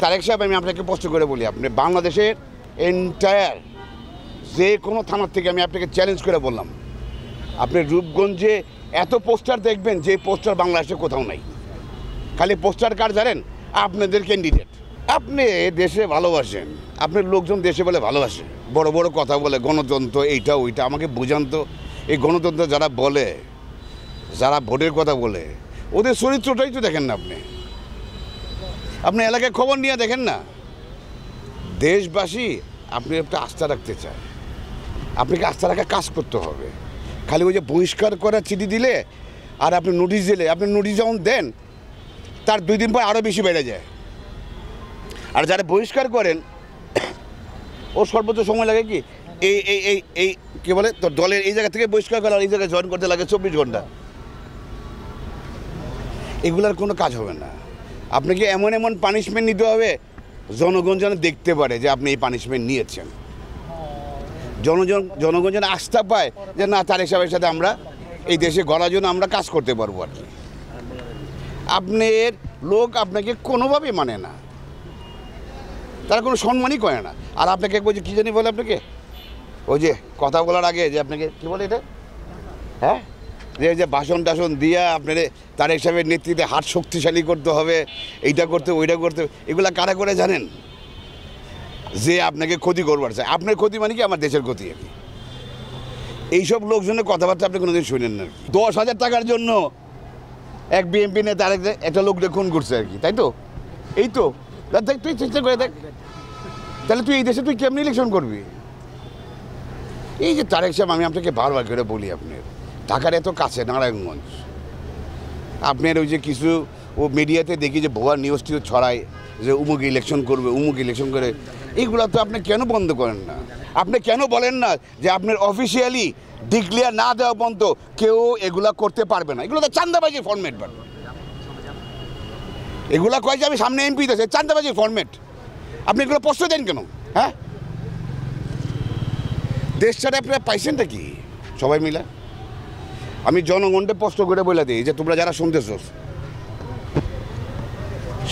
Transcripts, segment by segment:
তারেক সাহেব, আমি আপনাকে প্রশ্ন করে বলি, আপনি বাংলাদেশের এন্টায়ার যে কোনো থানার থেকে আমি আপনাকে চ্যালেঞ্জ করে বললাম, আপনি রূপগঞ্জে এত পোস্টার দেখবেন যে পোস্টার বাংলাদেশে কোথাও নাই। খালি পোস্টার কার জানেন? আপনাদের ক্যান্ডিডেট। আপনি দেশে ভালোবাসেন, আপনার লোকজন দেশে বলে ভালোবাসে, বড় বড় কথা বলে গণতন্ত্র এইটা ওইটা। আমাকে বুঝান তো, এই গণতন্ত্র যারা বলে, যারা ভোটের কথা বলে, ওদের চরিত্রটাই তো দেখেন না। আপনি এলাকায় খবর নিয়ে দেখেন না। দেশবাসী আপনি একটা আস্থা রাখতে চায়, আপনাকে আস্থা রাখা কাজ করতে হবে। খালি ওই যে বহিষ্কার করার চিঠি দিলে আর আপনি নোটিশ দিলে, আপনি নোটিশ যখন দেন তার 2 দিন পর আরও বেশি বেড়ে যায়। আর যারা বহিষ্কার করেন ওর সর্বোচ্চ সময় লাগে কি, এই এই এই এই কী বলে, তোর দলের এই জায়গা থেকে বহিষ্কার করা আর এই জায়গায় জয়েন করতে লাগে 24 ঘন্টা। এগুলার কোনো কাজ হবে না। আপনাকে এমন এমন পানিশমেন্ট নিতে হবে জনগণ যেন দেখতে পারে যে আপনি এই পানিশমেন্ট নিয়েছেন। জনগণ যেন আস্থা পায় যে না, তারেক সাহেবের সাথে আমরা এই দেশে গড়ার জন্য আমরা কাজ করতে পারবো আর কি। আপনার লোক আপনাকে কোনোভাবেই মানে না, তারা কোনো সম্মানই করে না। আর আপনাকে বলছে কী জানি বলে, আপনাকে ওই যে কথা বলার আগে যে আপনাকে কী বলে এটা, হ্যাঁ, যে ভাষণ টাষণ দিয়া আপনার তারেক সাহেবের নেতৃত্বে হাত শক্তিশালী করতে হবে, এইটা করতে ওইটা করতে, এগুলা কারা করে জানেন? যে আপনাকে ক্ষতি করবার চায়। আপনার ক্ষতি মানে কি? আমার দেশের ক্ষতি আর কি। এইসব লোকজনের কথাবার্তা আপনি কোনোদিন শুনেন না। 10,000 টাকার জন্য এক বিএনপি নেতা আরেক একটা লোককে খুন করছে আর কি, তাই তো? এই তো দেখ, তুই চেষ্টা করে দেখ, তাহলে তুই এই দেশে তুই কেমনি ইলেকশন করবি? এই যে তারেক সাহেব, আমি আপনাকে বারবার করে বলি, আপনার ঢাকার এত কাছে নারায়ণগঞ্জ, আপনার ওই যে কিছু ও মিডিয়াতে দেখি যে ভুয়া নিউজ টিউজ ছড়ায় যে উমুক ইলেকশন করবে, উমুক ইলেকশন করে, এইগুলো তো আপনি কেন বন্ধ করেন না? আপনি কেন বলেন না যে আপনার অফিসিয়ালি ডিক্লেয়ার না দেওয়া পর্যন্ত কেউ এগুলা করতে পারবে না? এগুলো তো চান্দাবাজির ফরম্যাট। এগুলা কয় যে আমি সামনে এমপি দিয়েছে, চান্দাবাজির ফরম্যাট। আপনি এগুলো প্রশ্ন দেন কেন? হ্যাঁ, দেশ ছাড়া আপনারা পাইছেনটা কি সবাই মিলে? আমি জনগণকে প্রশ্ন করে বলে দিই যে তোমরা যারা শুনতেছ,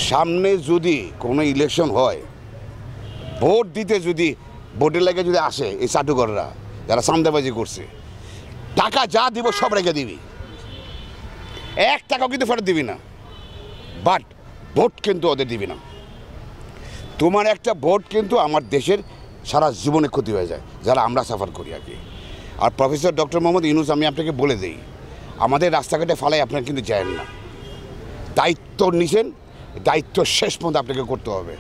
সামনে যদি কোনো ইলেকশন হয়, ভোট দিতে যদি ভোটের লাগে যদি আসে এই চাটুকররা যারা চাঁদাবাজি করছে, টাকা যা দিব সব রেখে দিবি, 1 টাকাও কিন্তু ফেরত দিবি না, বাট ভোট কিন্তু ওদের দিবি না। তোমার একটা ভোট কিন্তু আমার দেশের সারা জীবনে ক্ষতি হয়ে যায়, যারা আমরা সাফার করি আর কি। আর প্রফেসর ডক্টর মোহাম্মদ ইউনূস, আমি আপনাকে বলে দিই, আমাদের রাস্তাঘাটে ফালাই আপনারা কিন্তু যায়েন না। দায়িত্ব নিছেন, দায়িত্ব শেষ পর্যন্ত আপনাকে করতে হবে।